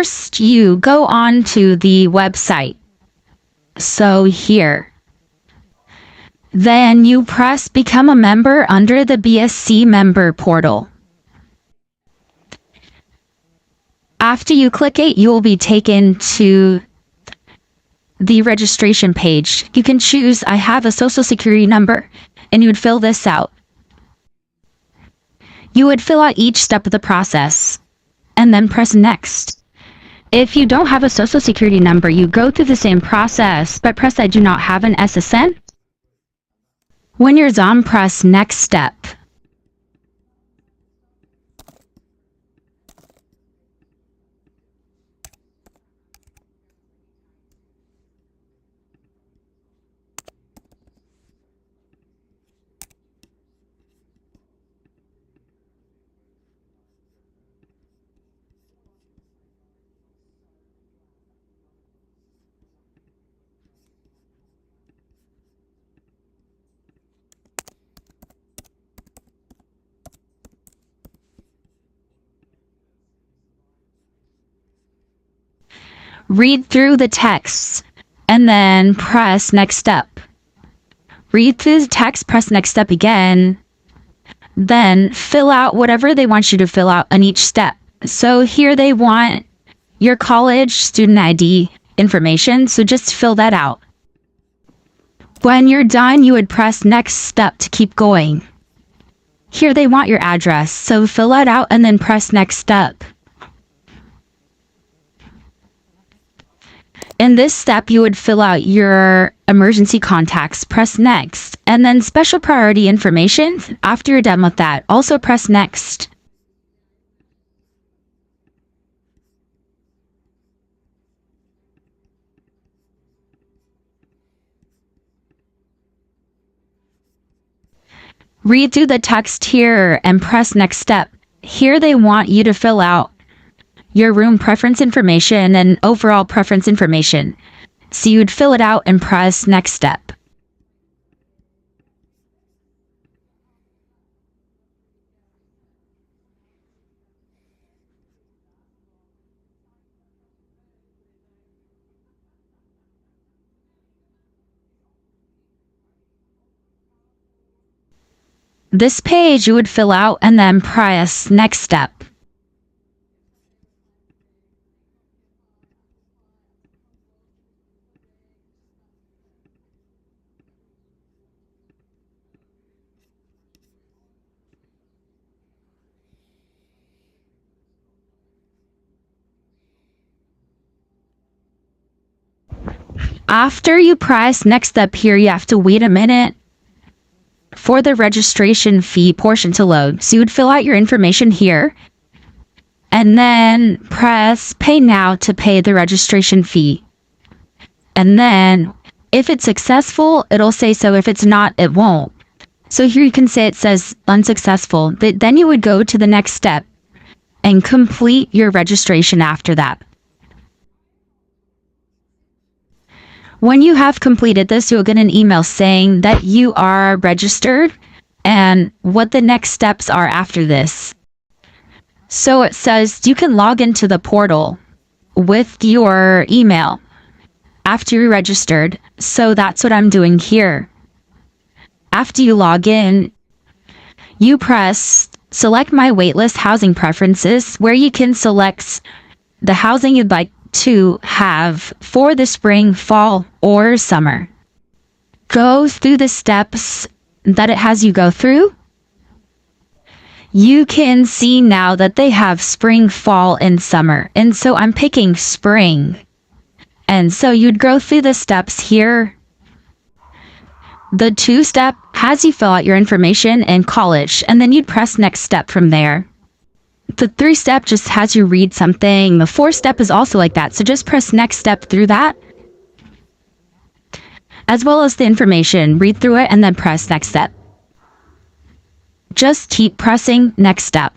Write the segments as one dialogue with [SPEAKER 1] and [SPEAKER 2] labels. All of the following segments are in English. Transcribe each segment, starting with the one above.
[SPEAKER 1] First, you go on to the website. So here. Then you press Become a Member under the BSC member portal. After you click it, you will be taken to the registration page. You can choose, I have a social security number, and you would fill this out. You would fill out each step of the process, and then press Next. If you don't have a social security number, you go through the same process, but press I do not have an SSN. When you're done, press Next Step. Read through the text, and then press Next Step. Read through the text, press Next Step again, then fill out whatever they want you to fill out on each step. So here they want your college student ID information, so just fill that out. When you're done, you would press Next Step to keep going. Here they want your address, so fill that out and then press Next Step. In this step, you would fill out your emergency contacts, press Next, and then special priority information. After you're done with that, also press Next. Read through the text here and press Next Step. Here they want you to fill out your room preference information and overall preference information. So you'd fill it out and press Next Step. This page you would fill out and then press Next Step. After you press Next Step here, you have to wait a minute for the registration fee portion to load. So you would fill out your information here and then press Pay Now to pay the registration fee. And then if it's successful, it'll say so. If it's not, it won't. So here you can say it says unsuccessful, but then you would go to the next step and complete your registration after that. When you have completed this, you'll get an email saying that you are registered and what the next steps are after this. So it says you can log into the portal with your email after you're registered. So that's what I'm doing here. After you log in, you press Select My Waitlist Housing Preferences, where you can select the housing you'd like to have for the spring, fall, or summer. Go through the steps that it has you go through. You can see now that they have spring, fall, and summer. And so I'm picking spring. And so you'd go through the steps here. The 2-step has you fill out your information and college, and then you'd press Next Step from there. The 3-step just has you read something. The 4-step is also like that, so just press Next Step through that, as well as the information. Read through it and then press Next Step. Just keep pressing Next Step.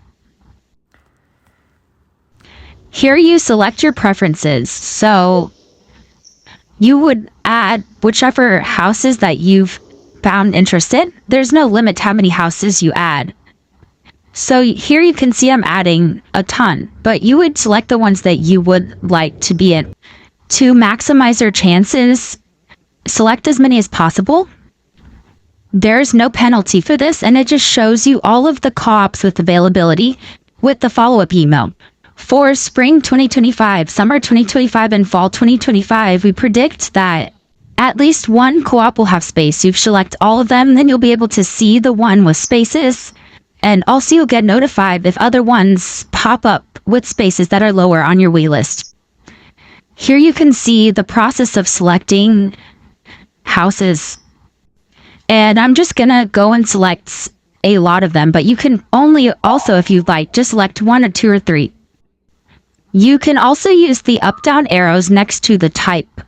[SPEAKER 1] Here you select your preferences, so you would add whichever houses that you've found interested. There's no limit to how many houses you add. So here you can see I'm adding a ton, but you would select the ones that you would like to be in. To maximize your chances, select as many as possible. There's no penalty for this, and it just shows you all of the co-ops with availability with the follow-up email. For spring 2025, summer 2025, and fall 2025, we predict that at least one co-op will have space. You select all of them, then you'll be able to see the one with spaces, and also you'll get notified if other ones pop up with spaces that are lower on your waitlist. Here you can see the process of selecting houses. And I'm just gonna go and select a lot of them, but you can only also, if you'd like, just select one or two or three. You can also use the up-down arrows next to the type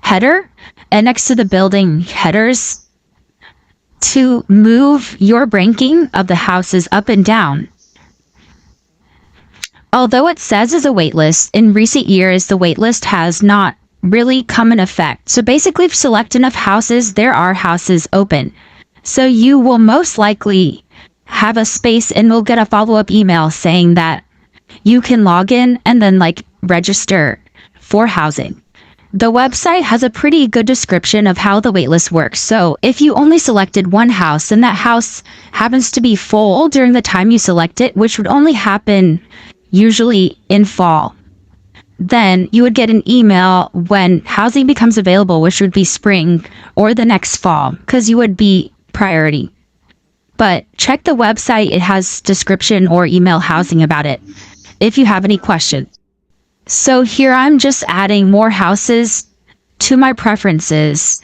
[SPEAKER 1] header and next to the building headers to move your ranking of the houses up and down. Although it says as a waitlist, in recent years, the waitlist has not really come in effect. So basically, if you select enough houses, there are houses open. So you will most likely have a space and will get a follow-up email saying that you can log in and then register for housing. The website has a pretty good description of how the waitlist works. So if you only selected one house and that house happens to be full during the time you select it, which would only happen usually in fall, then you would get an email when housing becomes available, which would be spring or the next fall, because you would be priority. But check the website, it has description or email housing about it if you have any questions. So here I'm just adding more houses to my preferences.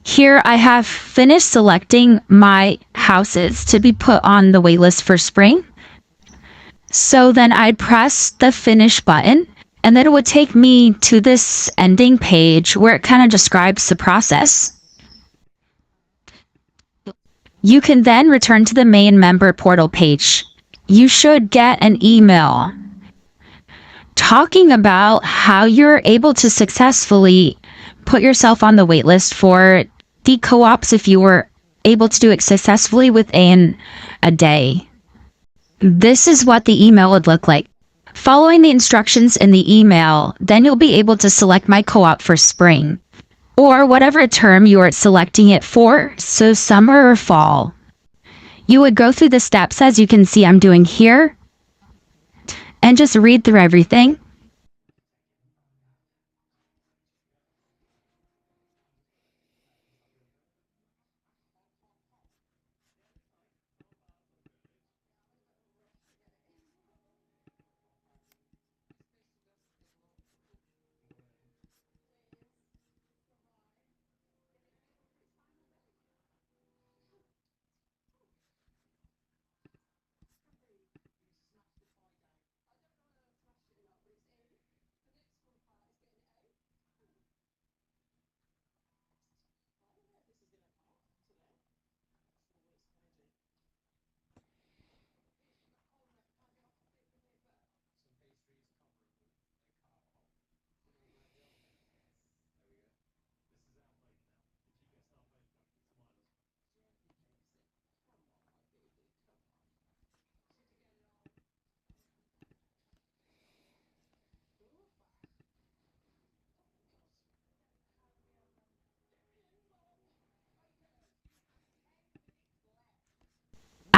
[SPEAKER 1] Here I have finished selecting my houses to be put on the waitlist for spring. So then I'd press the finish button and then it would take me to this ending page where it kind of describes the process. You can then return to the main member portal page. You should get an email talking about how you're able to successfully put yourself on the waitlist for the co-ops if you were able to do it successfully within a day. This is what the email would look like. Following the instructions in the email, then you'll be able to select my co-op for spring, or whatever term you are selecting it for, so summer or fall. You would go through the steps as you can see I'm doing here, and just read through everything.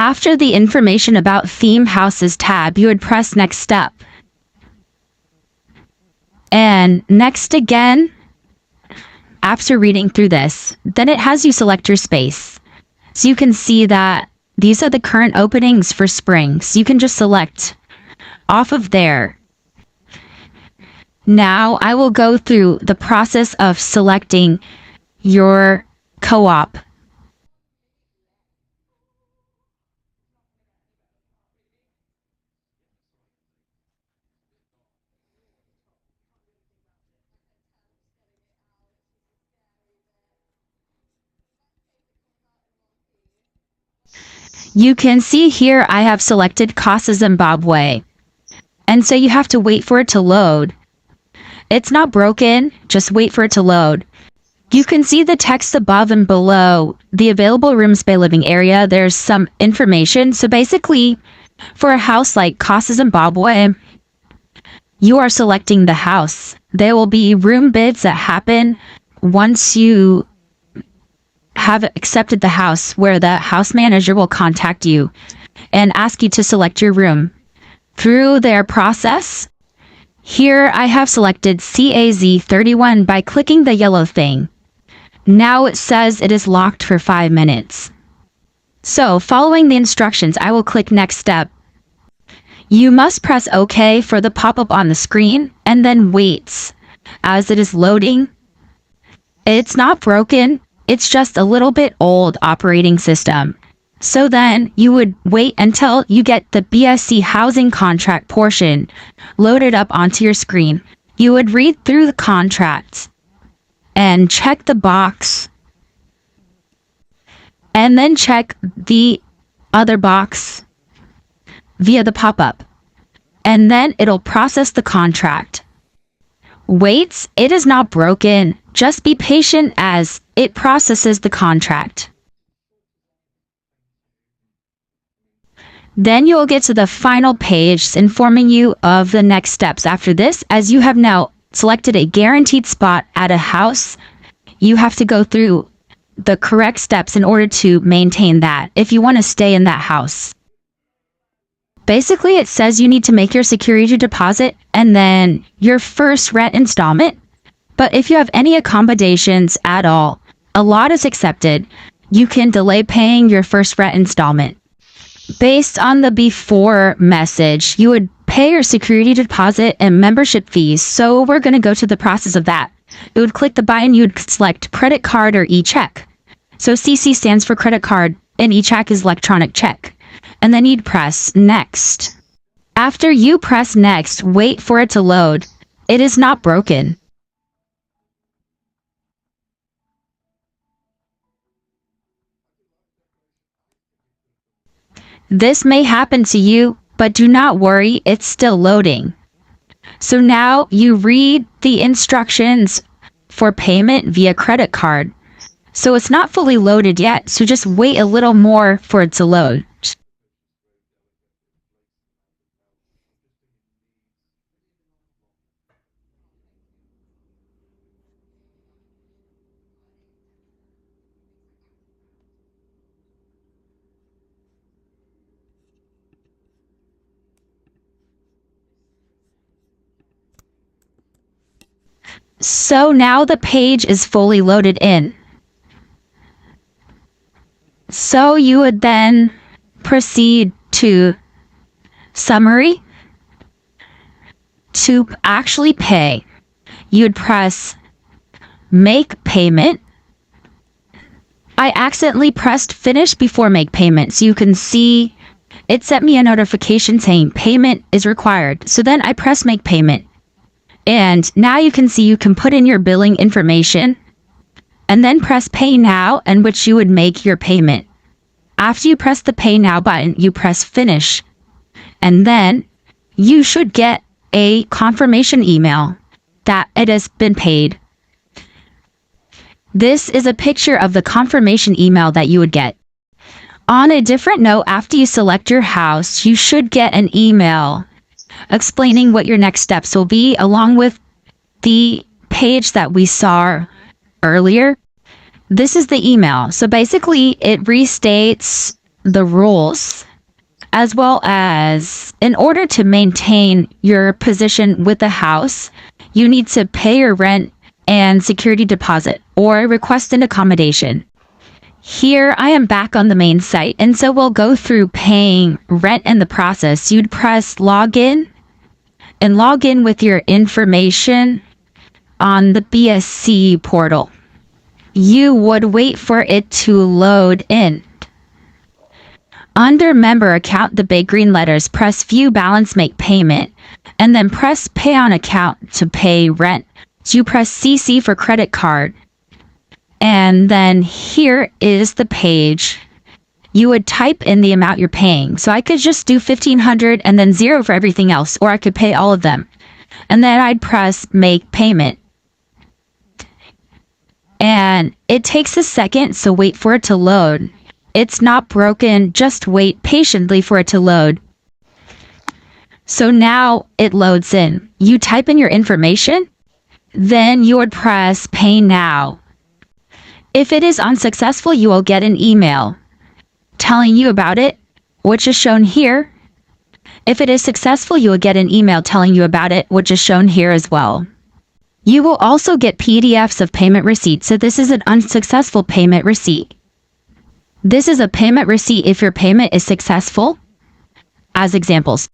[SPEAKER 1] After the information about theme houses tab, you would press next step. And next again, after reading through this, then it has you select your space. So you can see that these are the current openings for spring. So you can just select off of there. Now I will go through the process of selecting your co-op. You can see here I have selected Casa Zimbabwe. And so you have to wait for it to load. It's not broken, just wait for it to load. You can see the text above and below the available rooms by living area. There's some information. So basically, for a house like Casa Zimbabwe, you are selecting the house. There will be room bids that happen once you have accepted the house, where the house manager will contact you and ask you to select your room. Through their process, here I have selected CAZ31 by clicking the yellow thing. Now it says it is locked for 5 minutes. So following the instructions, I will click next step. You must press OK for the pop-up on the screen and then wait as it is loading. It's not broken. It's just a little bit old operating system. So then you would wait until you get the BSC housing contract portion loaded up onto your screen. You would read through the contract and check the box, and then check the other box via the pop-up, and then it'll process the contract. Wait, it is not broken. Just be patient as it processes the contract. Then you'll get to the final page informing you of the next steps after this. As you have now selected a guaranteed spot at a house, you have to go through the correct steps in order to maintain that if you want to stay in that house. Basically, it says you need to make your security deposit and then your first rent installment. But if you have any accommodations at all, a lot is accepted. You can delay paying your first rent installment. Based on the before message, you would pay your security deposit and membership fees. So we're going to go to the process of that. You would click the button, you would select credit card or e-check. So CC stands for credit card and e-check is electronic check. And then you'd press next. After you press next, wait for it to load. It is not broken. This may happen to you, but do not worry, it's still loading. So now you read the instructions for payment via credit card. So it's not fully loaded yet, so just wait a little more for it to load. So now the page is fully loaded in. So you would then proceed to summary. To actually pay, you would press make payment. I accidentally pressed finish before make payment. So you can see it sent me a notification saying payment is required. So then I press make payment. And now you can see you can put in your billing information and then press pay now, in which you would make your payment. After you press the pay now button, you press finish. And then you should get a confirmation email that it has been paid. This is a picture of the confirmation email that you would get. On a different note, after you select your house, you should get an email explaining what your next steps will be, along with the page that we saw earlier. This is the email. So basically, it restates the rules, as well as in order to maintain your position with the house, you need to pay your rent and security deposit or request an accommodation. Here I am back on the main site, and so we'll go through paying rent and the process. You'd press login and log in with your information on the BSC portal. You would wait for it to load in. Under member account, the big green letters, press view balance, make payment, and then press pay on account to pay rent. So you press CC for credit card. And then here is the page. You would type in the amount you're paying. So I could just do $1,500 and then 0 for everything else, or I could pay all of them. And then I'd press make payment. And it takes a second, so wait for it to load. It's not broken, just wait patiently for it to load. So now it loads in. You type in your information, then you would press pay now. If it is unsuccessful, you will get an email telling you about it, which is shown here. If it is successful, you will get an email telling you about it, which is shown here as well. You will also get PDFs of payment receipts. So this is an unsuccessful payment receipt. This is a payment receipt if your payment is successful, as examples.